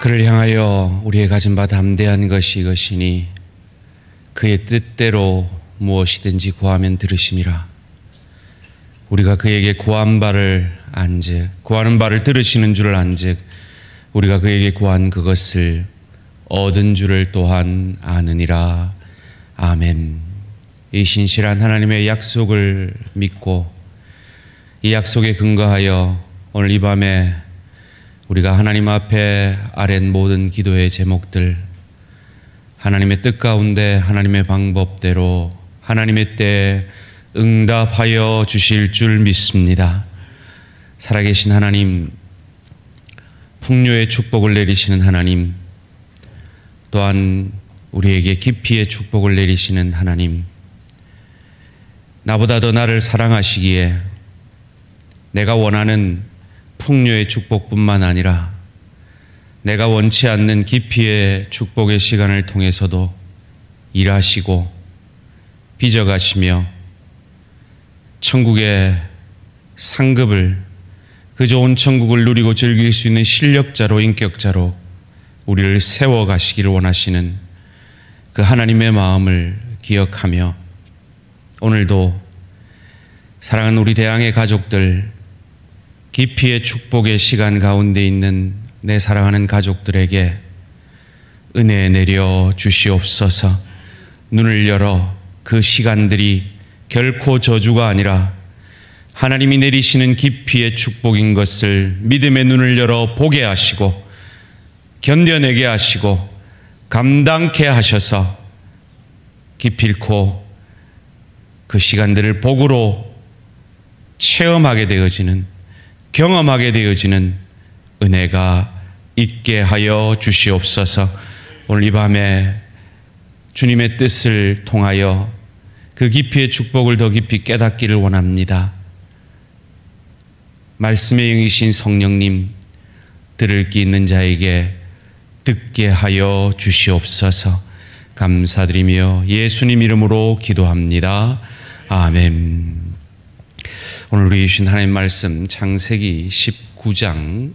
그를 향하여 우리의 가진 바 담대한 것이 이것이니 그의 뜻대로 무엇이든지 구하면 들으심이라. 우리가 그에게 구하는 바를 들으시는 줄을 안즉 우리가 그에게 구한 그것을 얻은 줄을 또한 아느니라. 아멘. 이 신실한 하나님의 약속을 믿고 이 약속에 근거하여 오늘 이 밤에 우리가 하나님 앞에 아랜 모든 기도의 제목들, 하나님의 뜻 가운데 하나님의 방법대로 하나님의 때에 응답하여 주실 줄 믿습니다. 살아계신 하나님, 풍요의 축복을 내리시는 하나님, 또한 우리에게 깊이의 축복을 내리시는 하나님, 나보다 더 나를 사랑하시기에 내가 원하는 풍요의 축복뿐만 아니라 내가 원치 않는 깊이의 축복의 시간을 통해서도 일하시고 빚어가시며 천국의 상급을, 그 좋은 천국을 누리고 즐길 수 있는 실력자로, 인격자로 우리를 세워가시기를 원하시는 그 하나님의 마음을 기억하며 오늘도 사랑하는 우리 대양의 가족들, 깊이의 축복의 시간 가운데 있는 내 사랑하는 가족들에게 은혜 내려 주시옵소서. 눈을 열어 그 시간들이 결코 저주가 아니라 하나님이 내리시는 깊이의 축복인 것을 믿음의 눈을 열어 보게 하시고 견뎌내게 하시고 감당케 하셔서 기필코 그 시간들을 복으로 체험하게 되어지는, 경험하게 되어지는 은혜가 있게 하여 주시옵소서. 오늘 이 밤에 주님의 뜻을 통하여 그 깊이의 축복을 더 깊이 깨닫기를 원합니다. 말씀에 응이신 성령님, 들을 귀 있는 자에게 듣게 하여 주시옵소서. 감사드리며 예수님 이름으로 기도합니다. 아멘. 오늘 우리 주신 하나님 말씀 창세기 19장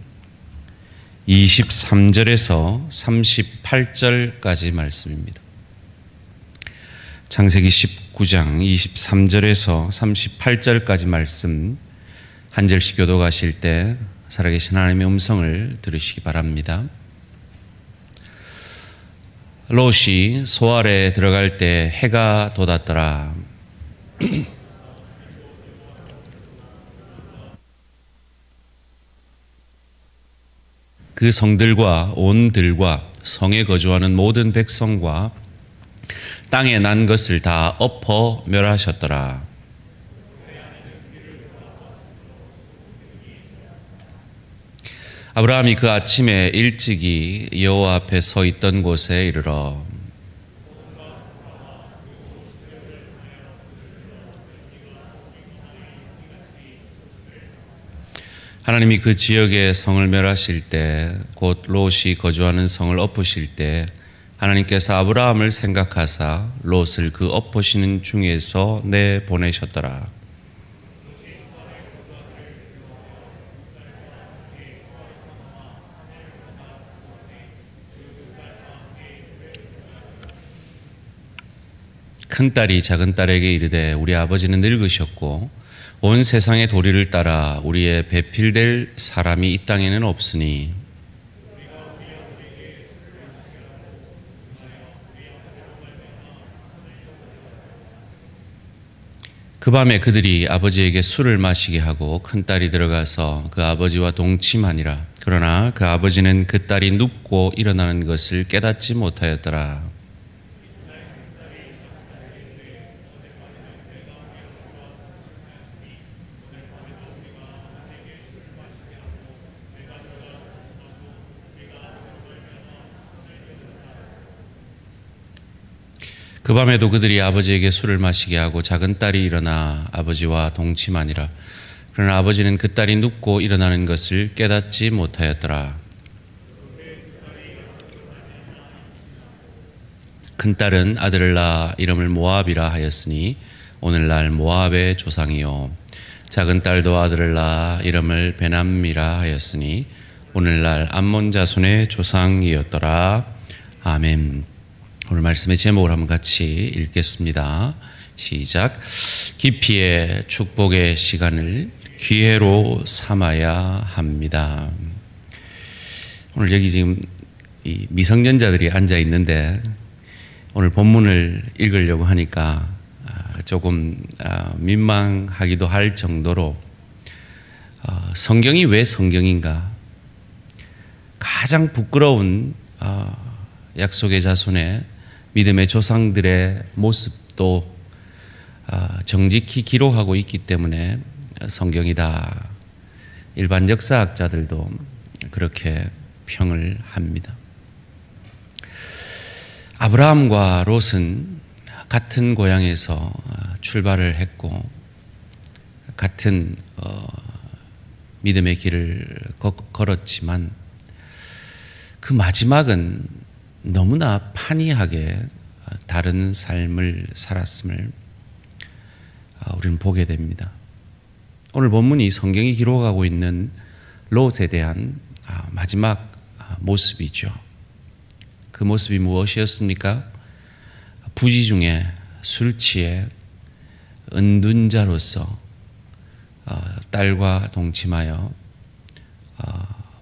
23절에서 38절까지 말씀입니다. 창세기 19장 23절에서 38절까지 말씀 한 절씩 교독하실 때 살아계신 하나님의 음성을 들으시기 바랍니다. 롯이 소알에 들어갈 때 해가 돋았더라. 그 성들과 온 들과 성에 거주하는 모든 백성과 땅에 난 것을 다 엎어 멸하셨더라. 아브라함이 그 아침에 일찍이 여호와 앞에 서 있던 곳에 이르러 하나님이 그 지역의 성을 멸하실 때, 곧 롯이 거주하는 성을 엎으실 때 하나님께서 아브라함을 생각하사 롯을 그 엎으시는 중에서 내보내셨더라. 큰딸이 작은딸에게 이르되 우리 아버지는 늙으셨고 온 세상의 도리를 따라 우리의 배필될 사람이 이 땅에는 없으니 그 밤에 그들이 아버지에게 술을 마시게 하고 큰딸이 들어가서 그 아버지와 동침하니라. 그러나 그 아버지는 그 딸이 눕고 일어나는 것을 깨닫지 못하였더라. 그 밤에도 그들이 아버지에게 술을 마시게 하고 작은 딸이 일어나 아버지와 동침하니라. 그러나 아버지는 그 딸이 눕고 일어나는 것을 깨닫지 못하였더라. 큰딸은 아들을 낳아 이름을 모압이라 하였으니 오늘날 모압의 조상이요 작은 딸도 아들을 낳아 이름을 베남미라 하였으니 오늘날 암몬 자손의 조상이었더라. 아멘. 오늘 말씀의 제목을 한번 같이 읽겠습니다. 시작. 깊이의 축복의 시간을 기회로 삼아야 합니다. 오늘 여기 지금 이 미성년자들이 앉아 있는데 오늘 본문을 읽으려고 하니까 조금 민망하기도 할 정도로 성경이 왜 성경인가? 가장 부끄러운 약속의 자손의 믿음의 조상들의 모습도 정직히 기록하고 있기 때문에 성경이다. 일반 역사학자들도 그렇게 평을 합니다. 아브라함과 롯은 같은 고향에서 출발을 했고 같은 믿음의 길을 걸었지만 그 마지막은 너무나 판이하게 다른 삶을 살았음을 우리는 보게 됩니다. 오늘 본문이 성경이 기록하고 있는 롯에 대한 마지막 모습이죠. 그 모습이 무엇이었습니까? 부지 중에 술 취해 은둔자로서 딸과 동침하여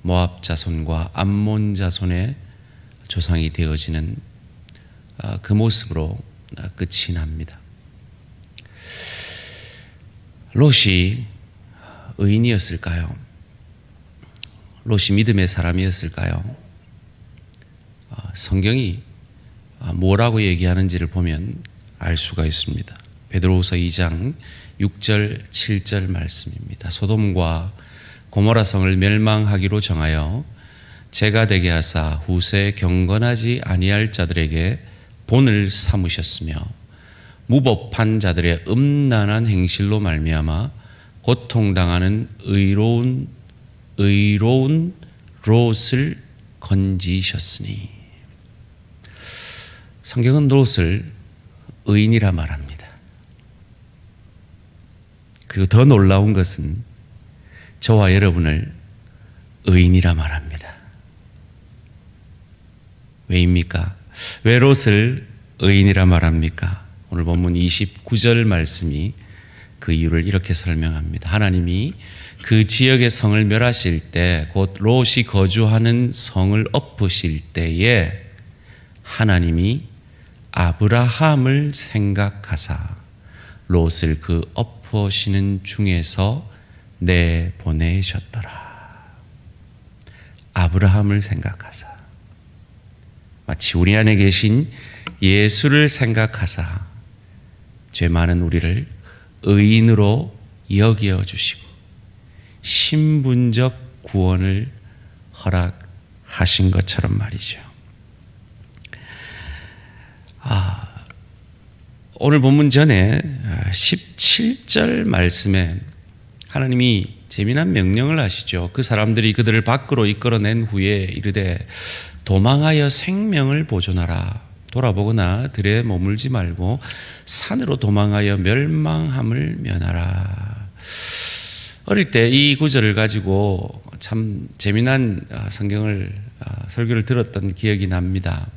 모압 자손과 암몬 자손의 조상이 되어지는 그 모습으로 끝이 납니다. 롯이 의인이었을까요? 롯이 믿음의 사람이었을까요? 성경이 뭐라고 얘기하는지를 보면 알 수가 있습니다. 베드로후서 2장 6절 7절 말씀입니다. 소돔과 고모라 성을 멸망하기로 정하여 재가 되게 하사 후세 경건하지 아니할 자들에게 본을 삼으셨으며 무법한 자들의 음란한 행실로 말미암아 고통당하는 의로운 롯을 건지셨으니. 성경은 롯을 의인이라 말합니다. 그리고 더 놀라운 것은 저와 여러분을 의인이라 말합니다. 왜입니까? 왜 롯을 의인이라 말합니까? 오늘 본문 29절 말씀이 그 이유를 이렇게 설명합니다. 하나님이 그 지역의 성을 멸하실 때, 곧 롯이 거주하는 성을 엎으실 때에 하나님이 아브라함을 생각하사 롯을 그 엎으시는 중에서 내보내셨더라. 아브라함을 생각하사, 마치 우리 안에 계신 예수를 생각하사 죄 많은 우리를 의인으로 여겨주시고 신분적 구원을 허락하신 것처럼 말이죠. 오늘 본문 전에 17절 말씀에 하나님이 재미난 명령을 하시죠. 그 사람들이 그들을 밖으로 이끌어낸 후에 이르되 도망하여 생명을 보존하라. 돌아보거나 들에 머물지 말고 산으로 도망하여 멸망함을 면하라. 어릴 때 이 구절을 가지고 참 재미난 설교를 들었던 기억이 납니다.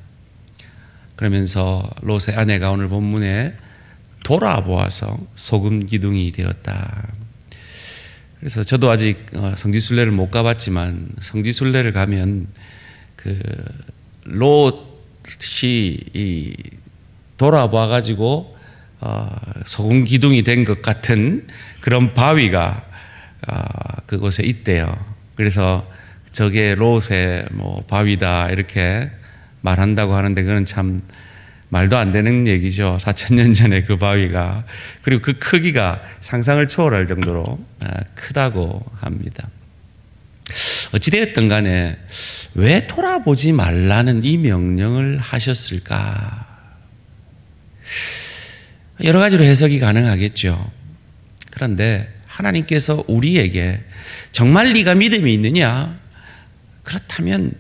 그러면서 롯의 아내가 오늘 본문에 돌아보아서 소금 기둥이 되었다. 그래서 저도 아직 성지순례를 못 가봤지만 성지순례를 가면 그 롯이 돌아봐가지고 소금 기둥이 된 것 같은 그런 바위가 그곳에 있대요. 그래서 저게 롯의 바위다 이렇게 말한다고 하는데 그건 참 말도 안 되는 얘기죠. 4,000년 전에 그 바위가, 그리고 그 크기가 상상을 초월할 정도로 크다고 합니다. 어찌되었든 간에 왜 돌아보지 말라는 이 명령을 하셨을까? 여러 가지로 해석이 가능하겠죠. 그런데 하나님께서 우리에게 정말 네가 믿음이 있느냐? 그렇다면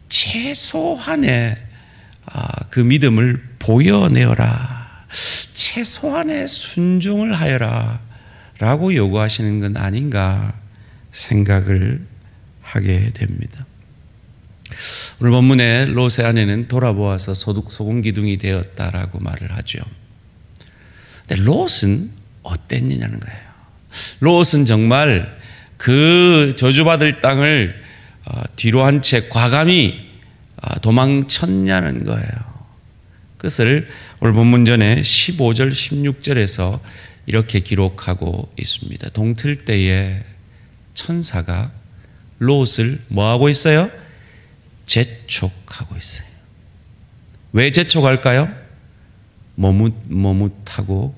최소한의 그 믿음을 보여내어라. 최소한의 순종을 하여라 라고 요구하시는 건 아닌가 생각을 하게 됩니다. 오늘 본문에 롯의 아내는 돌아보아서 소금 기둥이 되었다라고 말을 하죠. 근데 롯은 어땠느냐는 거예요. 롯은 정말 그 저주받을 땅을 뒤로 한 채 과감히 도망쳤냐는 거예요. 그것을 오늘 본문 전에 15절 16절에서 이렇게 기록하고 있습니다. 동틀 때에 천사가 롯을 뭐하고 있어요? 재촉하고 있어요. 왜 재촉할까요? 머뭇하고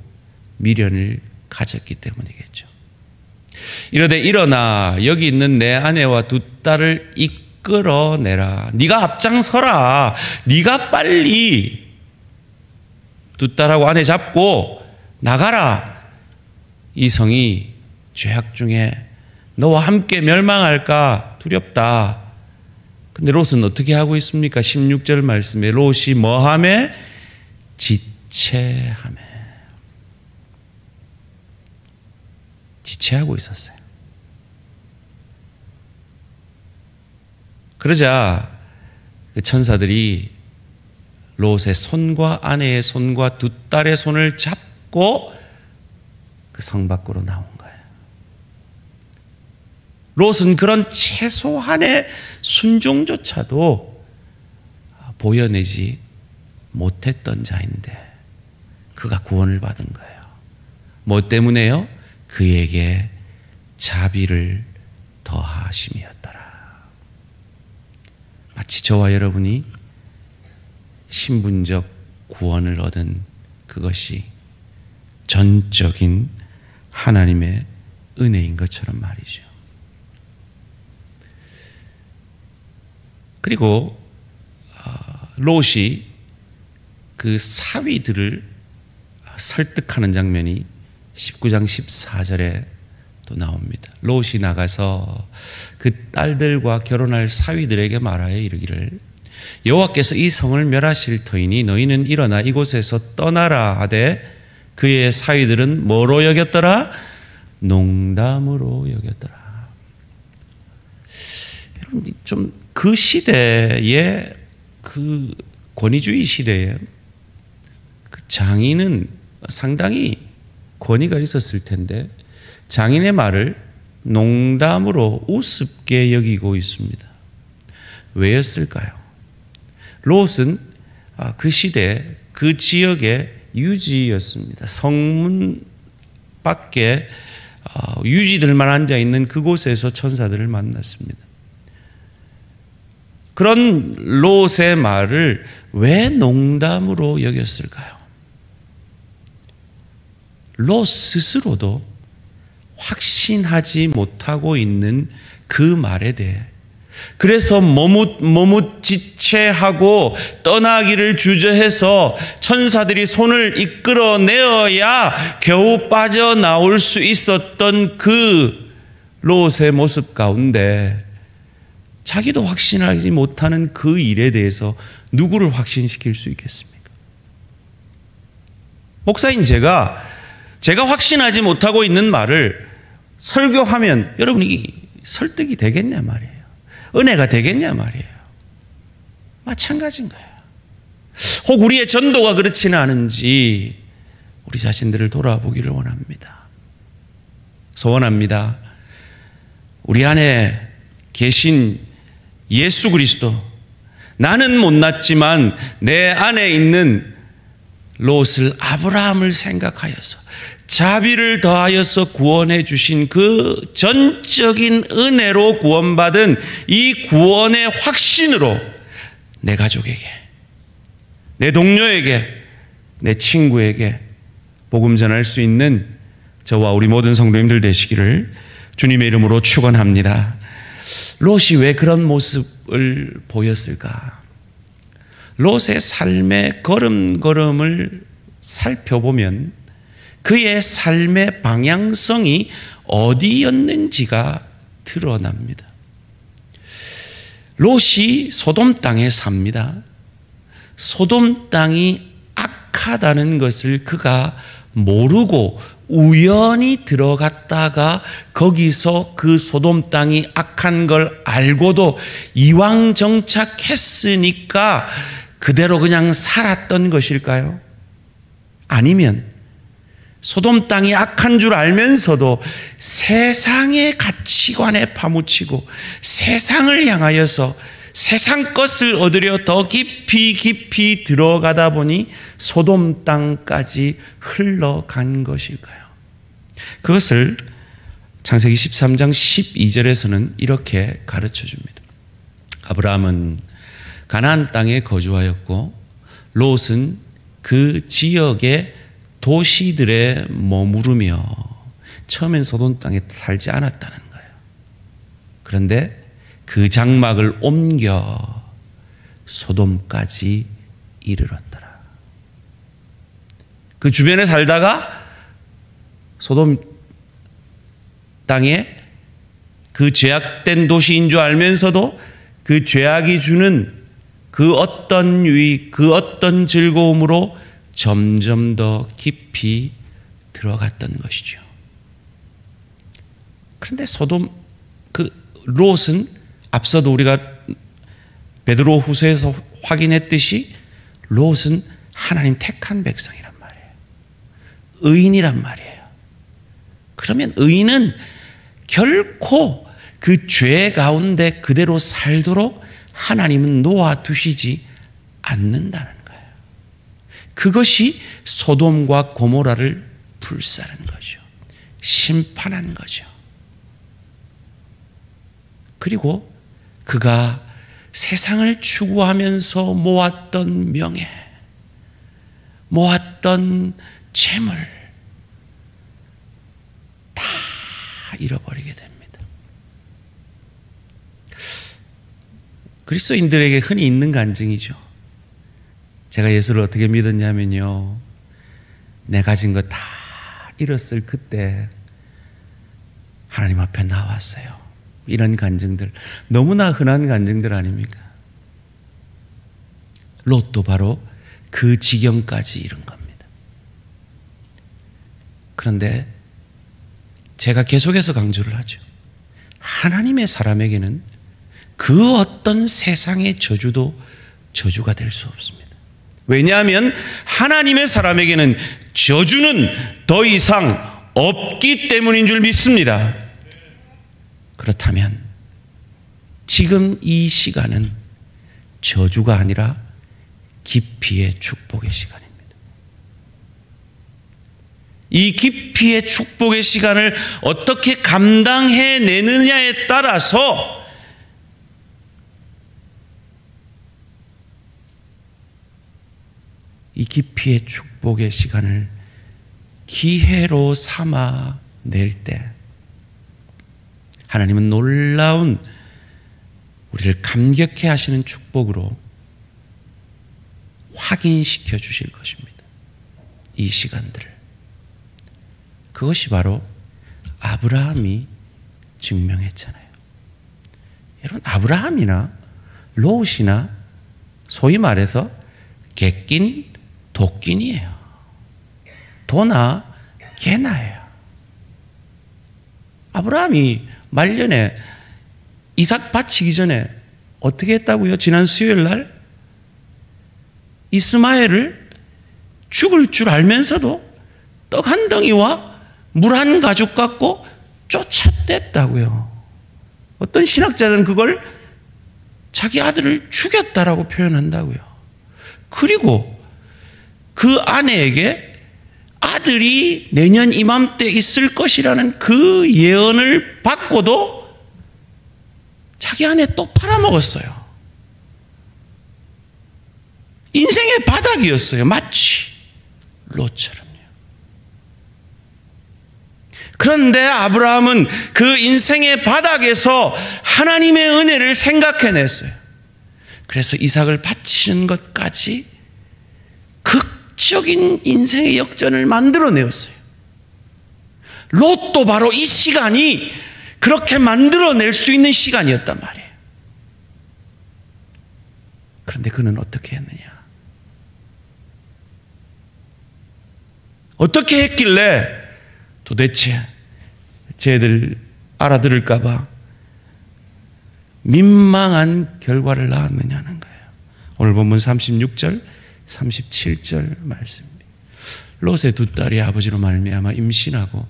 미련을 가졌기 때문이겠죠. 이르되 일어나 여기 있는 내 아내와 두 딸을 이끌어내라. 네가 앞장서라. 네가 빨리 두 딸하고 아내 잡고 나가라. 이 성이 죄악 중에 너와 함께 멸망할까 두렵다. 근데 롯은 어떻게 하고 있습니까? 16절 말씀에 롯이 뭐하매? 지체하매. 지체하고 있었어요. 그러자 그 천사들이 롯의 손과 아내의 손과 두 딸의 손을 잡고 그 성 밖으로 나온 거예요. 롯은 그런 최소한의 순종조차도 보여내지 못했던 자인데 그가 구원을 받은 거예요. 뭐 때문에요? 그에게 자비를 더하심이었더라. 마치 저와 여러분이 신분적 구원을 얻은 그것이 전적인 하나님의 은혜인 것처럼 말이죠. 그리고 롯이 그 사위들을 설득하는 장면이 19장 14절에 또 나옵니다. 롯이 나가서 그 딸들과 결혼할 사위들에게 말하여 이르기를 여호와께서 이 성을 멸하실 터이니 너희는 일어나 이곳에서 떠나라 하되 그의 사위들은 뭐로 여겼더라? 농담으로 여겼더라. 여러분 좀 그 시대의 그 권위주의 시대에 그 장인은 상당히 권위가 있었을 텐데 장인의 말을 농담으로 우습게 여기고 있습니다. 왜였을까요? 롯은 그 시대 그 지역의 유지였습니다. 성문 밖에 유지들만 앉아있는 그곳에서 천사들을 만났습니다. 그런 롯의 말을 왜 농담으로 여겼을까요? 롯 스스로도 확신하지 못하고 있는 그 말에 대해 그래서 머뭇 지체하고 떠나기를 주저해서 천사들이 손을 이끌어내어야 겨우 빠져나올 수 있었던 그 롯의 모습 가운데 자기도 확신하지 못하는 그 일에 대해서 누구를 확신시킬 수 있겠습니까? 목사인 제가 확신하지 못하고 있는 말을 설교하면 여러분이 설득이 되겠냐 말이에요. 은혜가 되겠냐 말이에요. 마찬가지인 거예요. 혹 우리의 전도가 그렇지는 않은지 우리 자신들을 돌아보기를 원합니다. 소원합니다. 우리 안에 계신 예수 그리스도, 나는 못났지만 내 안에 있는 롯을 아브라함을 생각하여서 자비를 더하여서 구원해 주신 그 전적인 은혜로 구원받은 이 구원의 확신으로 내 가족에게, 내 동료에게, 내 친구에게 복음 전할 수 있는 저와 우리 모든 성도님들 되시기를 주님의 이름으로 축원합니다. 롯이 왜 그런 모습을 보였을까? 롯의 삶의 걸음걸음을 살펴보면 그의 삶의 방향성이 어디였는지가 드러납니다. 롯이 소돔 땅에 삽니다. 소돔 땅이 악하다는 것을 그가 모르고 우연히 들어갔다가 거기서 그 소돔 땅이 악한 걸 알고도 이왕 정착했으니까 그대로 그냥 살았던 것일까요? 아니면 소돔 땅이 악한 줄 알면서도 세상의 가치관에 파묻히고 세상을 향하여서 세상 것을 얻으려 더 깊이 들어가다 보니 소돔 땅까지 흘러간 것일까요? 그것을 창세기 13장 12절에서는 이렇게 가르쳐 줍니다. 아브라함은 가나안 땅에 거주하였고 롯은 그 지역의 도시들에 머무르며 처음엔 소돔 땅에 살지 않았다는 거예요. 그런데 그 장막을 옮겨 소돔까지 이르렀더라. 그 주변에 살다가 소돔 땅에 그 죄악된 도시인 줄 알면서도 그 죄악이 주는 그 어떤 유익, 그 어떤 즐거움으로 점점 더 깊이 들어갔던 것이죠. 그런데 소돔, 그 롯은 앞서도 우리가 베드로 후서에서 확인했듯이 롯은 하나님 택한 백성이란 말이에요. 의인이란 말이에요. 그러면 의인은 결코 그 죄 가운데 그대로 살도록 하나님은 놓아두시지 않는다는 거예요. 그것이 소돔과 고모라를 불사른 거죠. 심판한 거죠. 그리고 그가 세상을 추구하면서 모았던 명예, 모았던 재물 다 잃어버리게 됩니다. 그리스도인들에게 흔히 있는 간증이죠. 제가 예수를 어떻게 믿었냐면요, 내 가진 거 다 잃었을 그때 하나님 앞에 나왔어요. 이런 간증들, 너무나 흔한 간증들 아닙니까? 롯도 바로 그 지경까지 이른 겁니다. 그런데 제가 계속해서 강조를 하죠. 하나님의 사람에게는 그 어떤 세상의 저주도 저주가 될 수 없습니다. 왜냐하면 하나님의 사람에게는 저주는 더 이상 없기 때문인 줄 믿습니다. 그렇다면 지금 이 시간은 저주가 아니라 기피의 축복의 시간입니다. 이 기피의 축복의 시간을 어떻게 감당해내느냐에 따라서 이 기피의 축복의 시간을 기회로 삼아 낼 때 하나님은 놀라운 우리를 감격해 하시는 축복으로 확인시켜 주실 것입니다. 이 시간들을. 그것이 바로 아브라함이 증명했잖아요. 여러분, 아브라함이나 롯이나 소위 말해서 객긴 도끼니예요. 도나 개나예요. 아브라함이 말년에 이삭 바치기 전에 어떻게 했다고요? 지난 수요일 날 이스마엘을 죽을 줄 알면서도 떡 한 덩이와 물 한 가죽 갖고 쫓아댔다고요. 어떤 신학자들은 그걸 자기 아들을 죽였다라고 표현한다고요. 그리고 그 아내에게 아들이 내년 이맘때 있을 것이라는 그 예언을 받고도 자기 아내 또 팔아먹었어요. 인생의 바닥이었어요. 마치 롯처럼요. 그런데 아브라함은 그 인생의 바닥에서 하나님의 은혜를 생각해냈어요. 그래서 이삭을 바치는 것까지 극적인 인생의 역전을 만들어내었어요. 롯도 바로 이 시간이 그렇게 만들어낼 수 있는 시간이었단 말이에요. 그런데 그는 어떻게 했느냐? 어떻게 했길래 도대체 쟤들 알아들을까 봐 민망한 결과를 낳았느냐는 거예요. 오늘 본문 36절, 37절 말씀입니다. 롯의 두 딸이 아버지로 말미암아 임신하고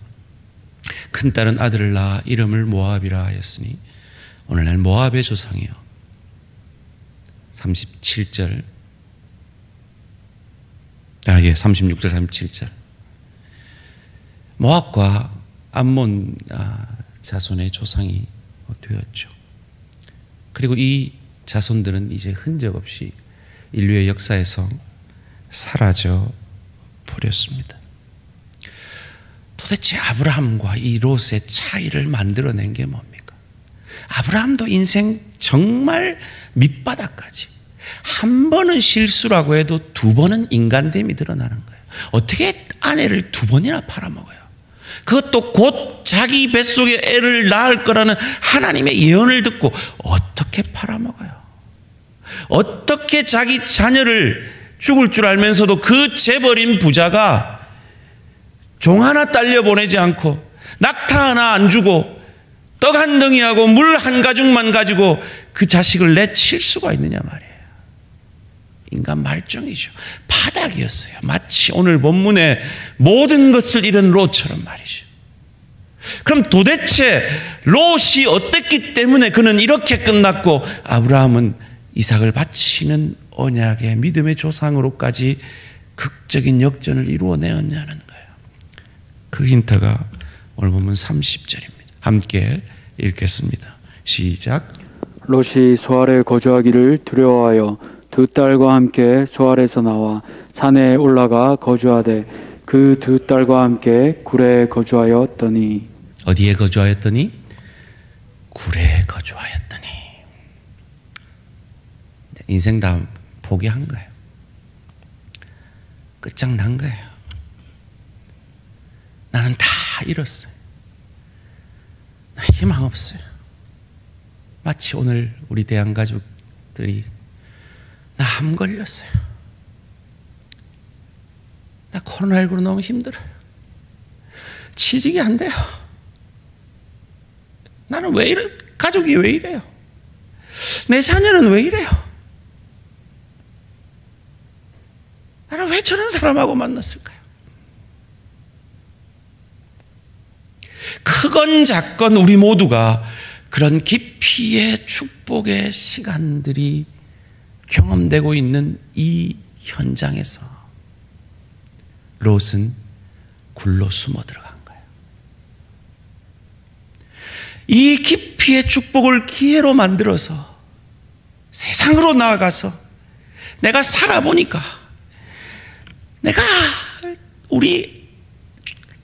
큰 딸은 아들을 낳아 이름을 모압이라 하였으니 오늘날 모압의 조상이요. 37절, 36절, 37절. 모압과 암몬 자손의 조상이 되었죠. 그리고 이 자손들은 이제 흔적 없이 인류의 역사에서 사라져 버렸습니다. 도대체 아브라함과 이 롯의 차이를 만들어낸 게 뭡니까? 아브라함도 인생 정말 밑바닥까지 한 번은 실수라고 해도 두 번은 인간됨이 드러나는 거예요. 어떻게 아내를 두 번이나 팔아먹어요? 그것도 곧 자기 뱃속에 애를 낳을 거라는 하나님의 예언을 듣고 어떻게 팔아먹어요? 어떻게 자기 자녀를 죽을 줄 알면서도 그 재벌인 부자가 종 하나 딸려 보내지 않고 낙타 하나 안 주고 떡 한 덩이하고 물 한 가죽만 가지고 그 자식을 내칠 수가 있느냐 말이에요. 인간 말종이죠. 바닥이었어요. 마치 오늘 본문의 모든 것을 잃은 롯처럼 말이죠. 그럼 도대체 롯이 어땠기 때문에 그는 이렇게 끝났고 아브라함은 이삭을 바치는 언약의 믿음의 조상으로까지 극적인 역전을 이루어내었냐는 거예요. 그 힌트가 오늘 보면 30절입니다. 함께 읽겠습니다. 시작. 롯이 소알에 거주하기를 두려워하여 두 딸과 함께 소알에서 나와 산에 올라가 거주하되 그 두 딸과 함께 굴에 거주하였더니. 어디에 거주하였더니? 굴에 거주하였더니. 인생 다 포기한 거예요. 끝장난 거예요. 나는 다 잃었어요. 나 희망 없어요. 마치 오늘 우리 대한가족들이 나 암 걸렸어요. 나 코로나19로 너무 힘들어요. 취직이 안 돼요. 나는 왜 이래? 가족이 왜 이래요? 내 자녀는 왜 이래요? 나는 왜 저런 사람하고 만났을까요? 크건 작건 우리 모두가 그런 깊이의 축복의 시간들이 경험되고 있는 이 현장에서 롯은 굴로 숨어 들어간 거예요. 이 깊이의 축복을 기회로 만들어서 세상으로 나아가서 내가 살아보니까 내가 우리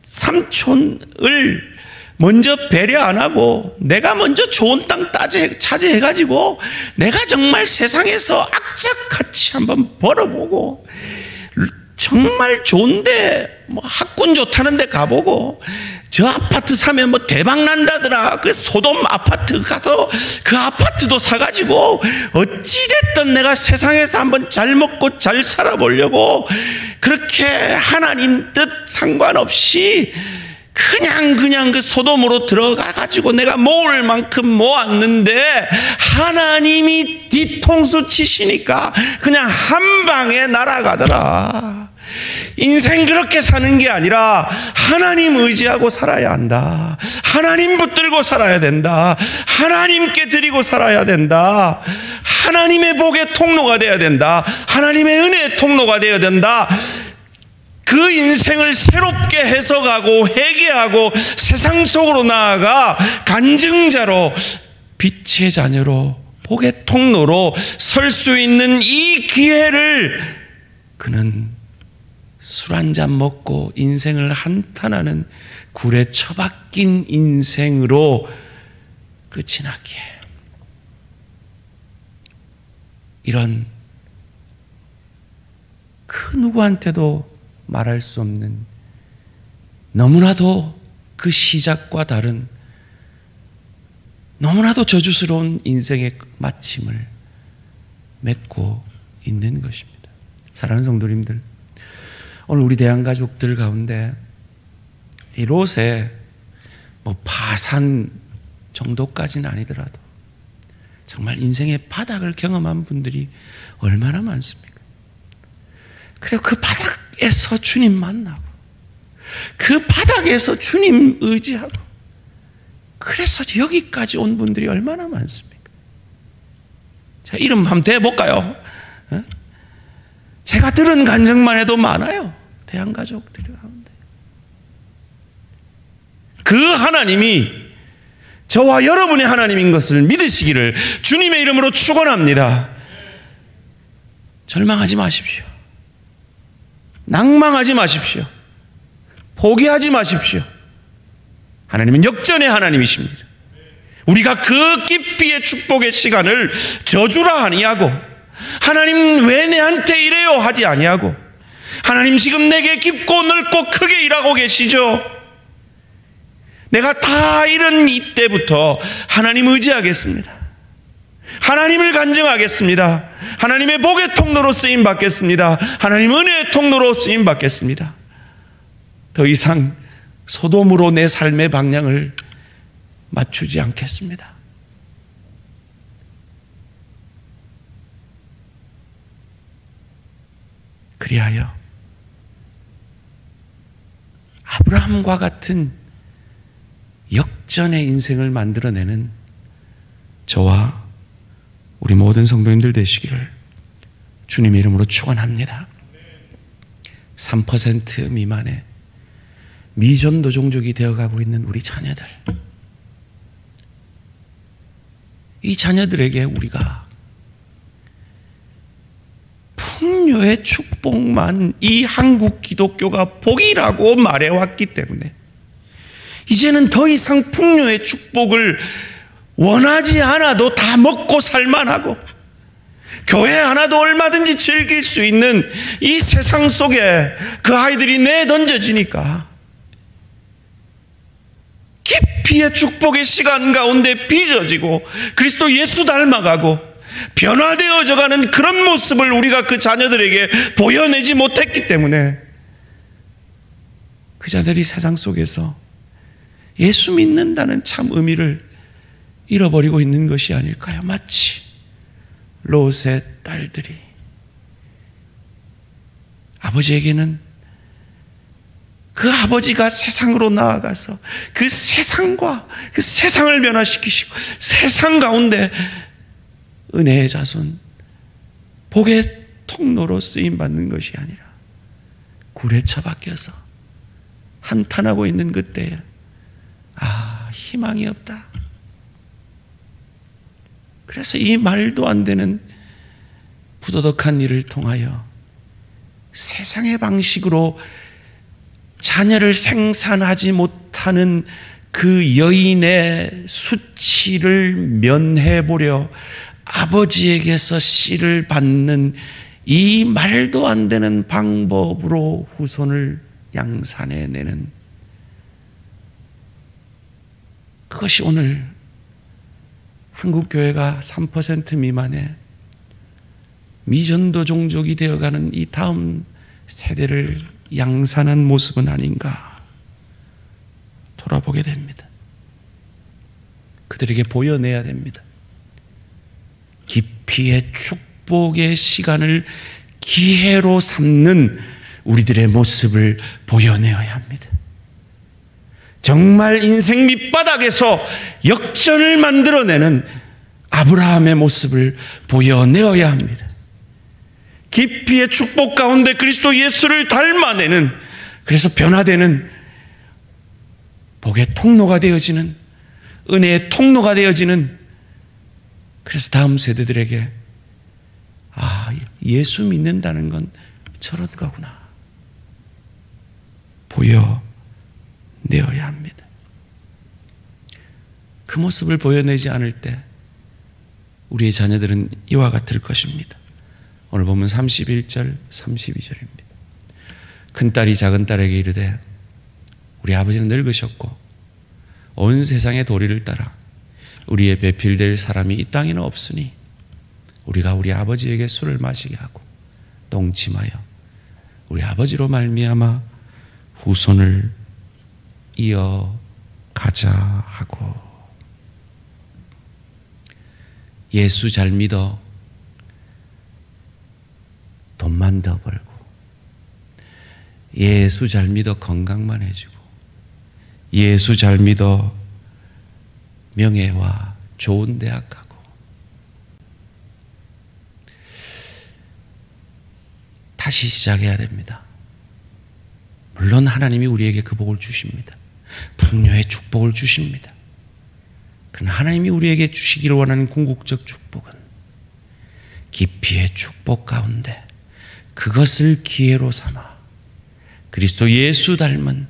삼촌을 먼저 배려 안 하고 내가 먼저 좋은 땅 차지해가지고 내가 정말 세상에서 악착같이 한번 벌어보고 정말 좋은데 뭐 학군 좋다는 데 가보고 저 아파트 사면 뭐 대박 난다더라. 그 소돔 아파트 가서 그 아파트도 사가지고 어찌됐든 내가 세상에서 한번 잘 먹고 잘 살아보려고 그렇게 하나님 뜻 상관없이 그냥 그 소돔으로 들어가가지고 내가 모을 만큼 모았는데 하나님이 뒤통수 치시니까 그냥 한 방에 날아가더라. 인생 그렇게 사는 게 아니라 하나님 의지하고 살아야 한다. 하나님 붙들고 살아야 된다. 하나님께 드리고 살아야 된다. 하나님의 복의 통로가 되어야 된다. 하나님의 은혜의 통로가 되어야 된다. 그 인생을 새롭게 해석하고 회개하고 세상 속으로 나아가 간증자로 빛의 자녀로 복의 통로로 설 수 있는 이 기회를 그는 술 한잔 먹고 인생을 한탄하는 굴에 처박힌 인생으로 끝이 나기에 이런 그 누구한테도 말할 수 없는 너무나도 그 시작과 다른 너무나도 저주스러운 인생의 마침을 맺고 있는 것입니다. 사랑하는 성도님들, 오늘 우리 대한가족들 가운데 이 롯의 뭐 파산 정도까지는 아니더라도 정말 인생의 바닥을 경험한 분들이 얼마나 많습니까? 그리고 그 바닥에서 주님 만나고 그 바닥에서 주님 의지하고 그래서 여기까지 온 분들이 얼마나 많습니까? 자, 이름 한번 대볼까요? 제가 들은 간증만 해도 많아요. 대한가족들이 가운데. 그 하나님이 저와 여러분의 하나님인 것을 믿으시기를 주님의 이름으로 축원합니다. 절망하지 마십시오. 낭망하지 마십시오. 포기하지 마십시오. 하나님은 역전의 하나님이십니다. 우리가 그 깊이의 축복의 시간을 저주라 아니하고 하나님 왜 내한테 이래요 하지 아니하고 하나님 지금 내게 깊고 넓고 크게 일하고 계시죠. 내가 다 잃은 이때부터 하나님 의지하겠습니다. 하나님을 간증하겠습니다. 하나님의 복의 통로로 쓰임 받겠습니다. 하나님 은혜의 통로로 쓰임 받겠습니다. 더 이상 소돔으로 내 삶의 방향을 맞추지 않겠습니다. 그리하여 아브라함과 같은 역전의 인생을 만들어내는 저와 우리 모든 성도님들 되시기를 주님의 이름으로 축원합니다. 3% 미만의 미전도 종족이 되어가고 있는 우리 자녀들, 이 자녀들에게 우리가 풍요의 축복만 이 한국 기독교가 복이라고 말해왔기 때문에 이제는 더 이상 풍요의 축복을 원하지 않아도 다 먹고 살만하고 교회 하나도 얼마든지 즐길 수 있는 이 세상 속에 그 아이들이 내던져지니까 깊이의 축복의 시간 가운데 빚어지고 그리스도 예수 닮아가고 변화되어져가는 그런 모습을 우리가 그 자녀들에게 보여내지 못했기 때문에 그 자들이 세상 속에서 예수 믿는다는 참 의미를 잃어버리고 있는 것이 아닐까요? 마치 롯의 딸들이 아버지에게는 그 아버지가 세상으로 나아가서 그 세상과 그 세상을 변화시키시고 세상 가운데 은혜의 자손 복의 통로로 쓰임받는 것이 아니라 굴에 처박혀서 한탄하고 있는 그때에 희망이 없다. 그래서 이 말도 안 되는 부도덕한 일을 통하여 세상의 방식으로 자녀를 생산하지 못하는 그 여인의 수치를 면해보려 아버지에게서 씨를 받는 이 말도 안 되는 방법으로 후손을 양산해내는 그것이 오늘 한국교회가 3% 미만의 미전도 종족이 되어가는 이 다음 세대를 양산한 모습은 아닌가 돌아보게 됩니다. 그들에게 보여내야 됩니다. 깊이의 축복의 시간을 기회로 삼는 우리들의 모습을 보여내어야 합니다. 정말 인생 밑바닥에서 역전을 만들어내는 아브라함의 모습을 보여내어야 합니다. 깊이의 축복 가운데 그리스도 예수를 닮아내는, 그래서 변화되는 복의 통로가 되어지는, 은혜의 통로가 되어지는, 그래서 다음 세대들에게 예수 믿는다는 건 저런 거구나 보여내어야 합니다. 그 모습을 보여내지 않을 때 우리의 자녀들은 이와 같을 것입니다. 오늘 보면 31절 32절입니다. 큰딸이 작은딸에게 이르되 우리 아버지는 늙으셨고 온 세상의 도리를 따라 우리의 배필될 사람이 이 땅에는 없으니 우리가 우리 아버지에게 술을 마시게 하고 동침하여 우리 아버지로 말미암아 후손을 이어가자 하고, 예수 잘 믿어 돈만 더 벌고, 예수 잘 믿어 건강만 해주고, 예수 잘 믿어 명예와 좋은 대학 가고, 다시 시작해야 됩니다. 물론 하나님이 우리에게 그 복을 주십니다. 풍요의 축복을 주십니다. 그러나 하나님이 우리에게 주시기를 원하는 궁극적 축복은 깊이의 축복 가운데 그것을 기회로 삼아 그리스도 예수 닮은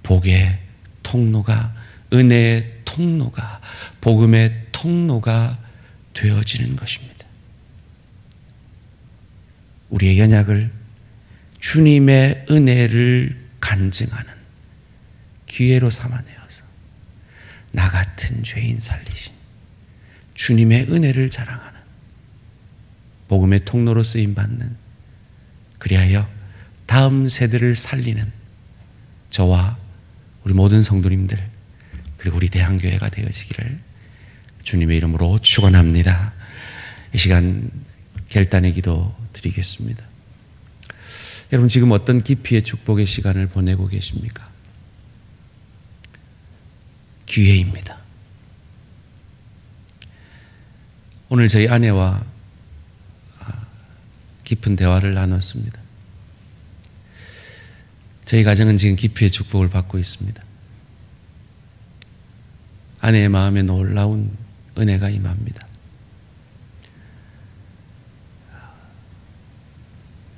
복의 통로가, 은혜의 통로가, 복음의 통로가 되어지는 것입니다. 우리의 연약을 주님의 은혜를 간증하는 기회로 삼아내어서 나 같은 죄인 살리신 주님의 은혜를 자랑하는 복음의 통로로 쓰임받는, 그리하여 다음 세대를 살리는 저와 우리 모든 성도님들, 그리고 우리 대한교회가 되어지기를 주님의 이름으로 축원합니다. 이 시간 결단의 기도 드리겠습니다. 여러분, 지금 어떤 깊이의 축복의 시간을 보내고 계십니까? 기회입니다. 오늘 저희 아내와 깊은 대화를 나눴습니다. 저희 가정은 지금 깊이의 축복을 받고 있습니다. 아내의 마음에 놀라운 은혜가 임합니다.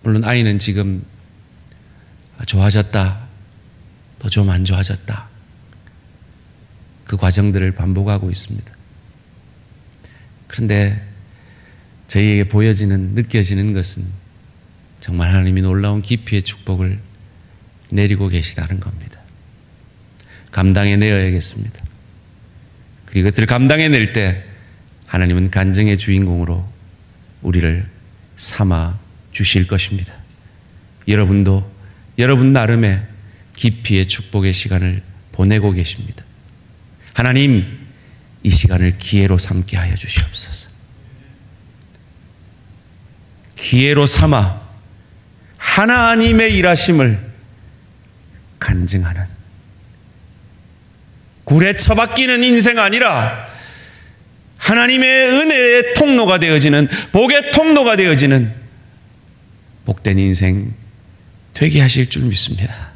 물론 아이는 지금 좋아졌다, 또 좀 안 좋아졌다, 그 과정들을 반복하고 있습니다. 그런데 저희에게 보여지는, 느껴지는 것은 정말 하나님이 놀라운 깊이의 축복을 내리고 계시다는 겁니다. 감당해내야겠습니다. 그리고 그것들을 감당해낼 때 하나님은 간증의 주인공으로 우리를 삼아 주실 것입니다. 여러분도 여러분 나름의 깊이의 축복의 시간을 보내고 계십니다. 하나님, 이 시간을 기회로 삼게 하여 주시옵소서. 기회로 삼아 하나님의 일하심을 간증하는, 굴에 처박히는 인생 아니라 하나님의 은혜의 통로가 되어지는, 복의 통로가 되어지는 복된 인생 되게 하실 줄 믿습니다.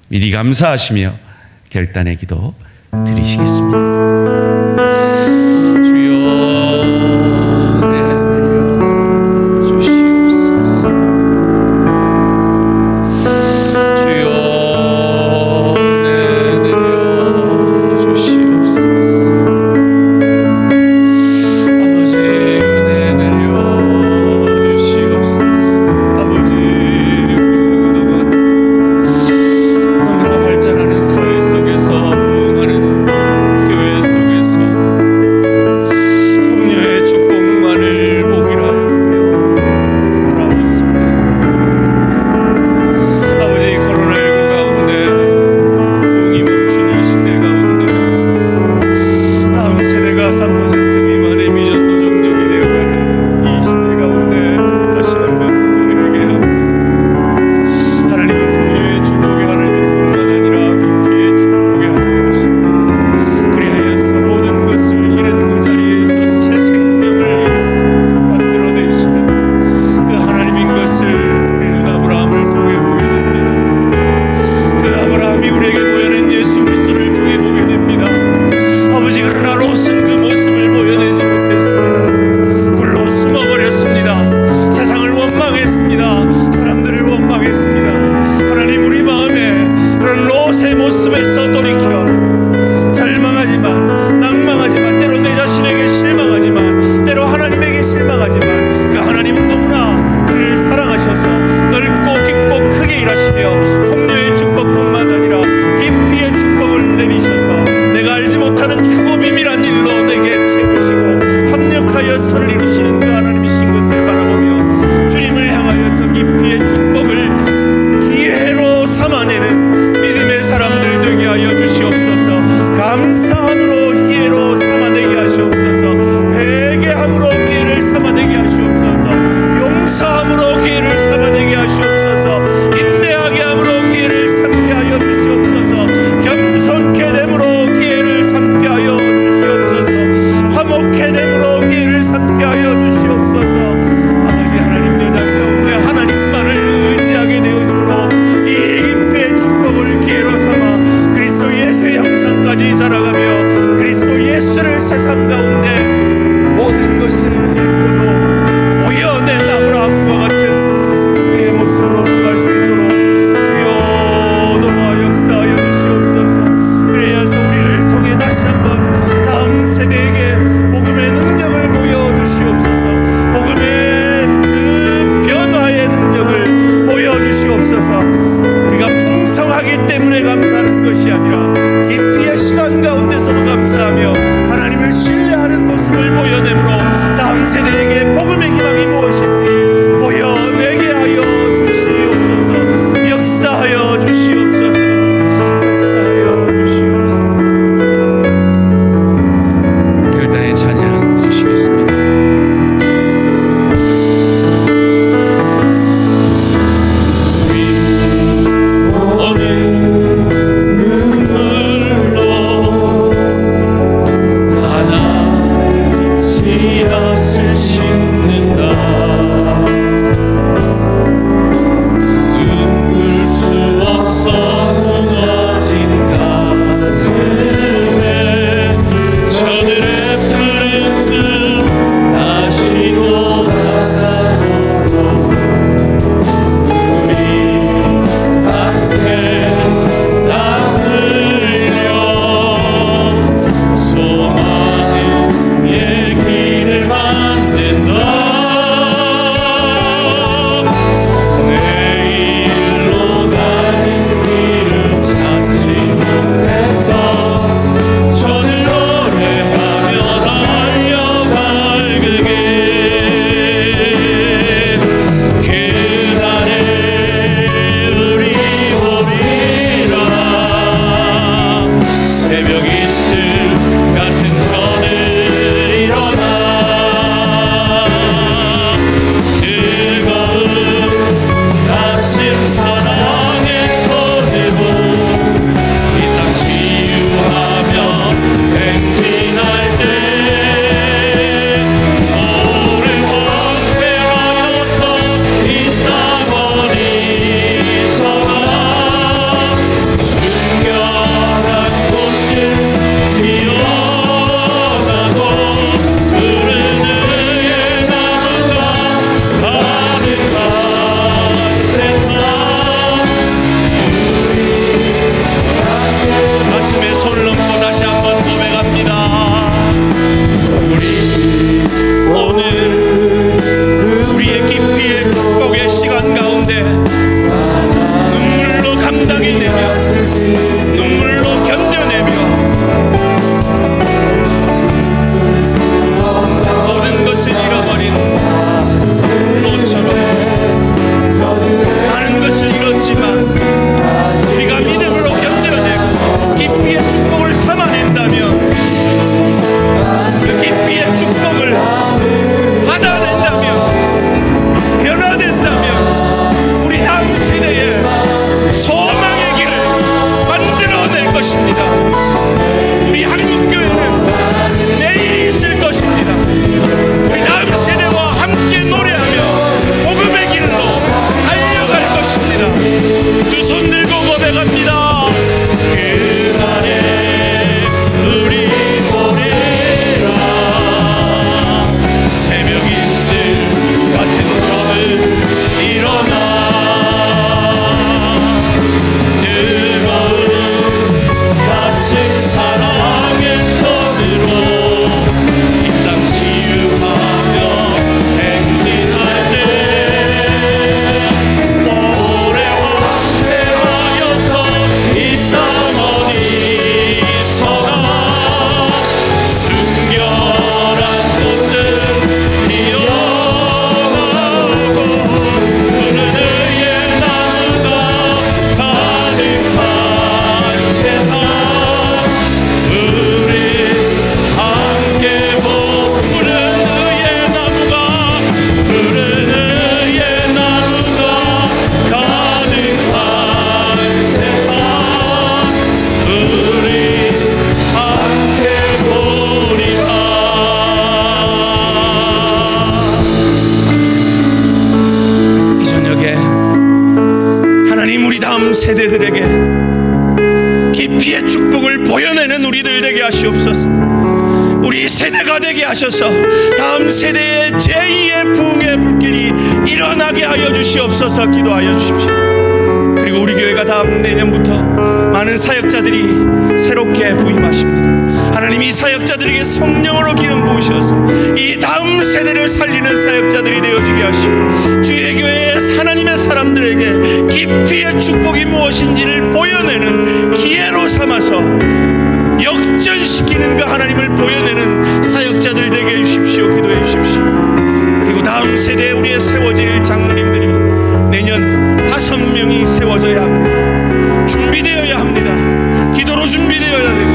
미리 감사하시며 결단의 기도 드리시겠습니다. 주여, 내려 주시옵소서. 주여, 내려 주시옵소서. 아버지, 은혜 내려 주시옵소서. 아버지, 그동안 너무나 발전하는 사회 속에서, 부흥하는 교회 속에서 복음의 희망이 무엇인지 보여내게 하여 주시옵소서. 역사하여 주시옵소서. 역사하여 주시옵소서. 별단의 찬양 드리시겠습니다. 세대들에게 깊이의 축복을 보여내는 우리들 되게 하시옵소서. 우리 세대가 되게 하셔서 다음 세대의 제2의 부흥의 불길이 일어나게 하여 주시옵소서. 기도하여 주십시오. 그리고 우리 교회가 다음 내년부터 많은 사역자들이 새롭게 부임하십니다. 하나님, 이 사역자들에게 성령으로 기름 부으셔서 이 다음 세대를 살리는 사역자들이 되어지게 하시고, 주의 교회의 하나님의 사람들에게 깊이의 축복이 무엇인지를 보여내는 기회로 삼아서 역전시키는 그 하나님을 보여내는 사역자들 되게 해주십시오. 기도해 주십시오. 그리고 다음 세대에 우리의 세워질 장로님들이 내년 5명이 세워져야 합니다. 준비되어야 합니다. 기도로 준비되어야 되고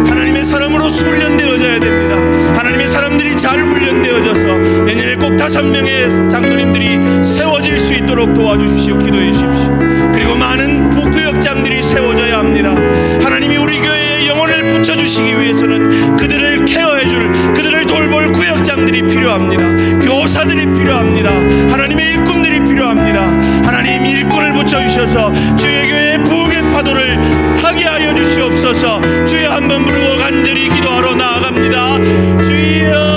하나님의 사람으로서 훈련되어져야 됩니다. 하나님의 사람들이 잘 훈련되어져서 내년에 꼭 5명의 장로님들이 세워질 수 있도록 도와주십시오. 기도해 주십시오. 그리고 많은 부구역장들이 세워져야 합니다. 하나님이 우리 교회에 영혼을 붙여주시기 위해서는 그들을 케어해줄, 그들을 돌볼 구역장들이 필요합니다. 교사들이 필요합니다. 하나님의 일꾼들이 필요합니다. 하나님 일꾼을 붙여주셔서 주의 교회의 부흥의 파도를 타게 하여 주시옵소서. 주여 한번 부르고 간절히 기도하러 나아갑니다. 주여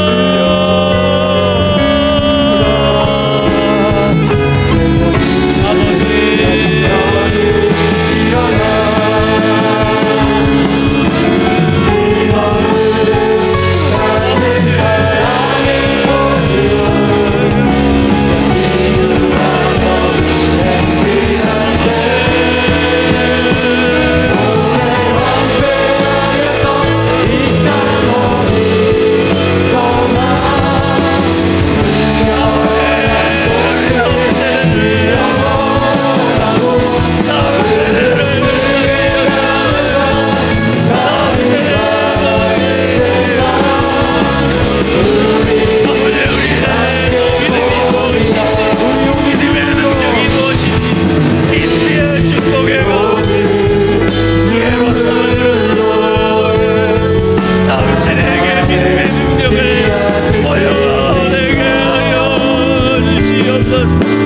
Jesus.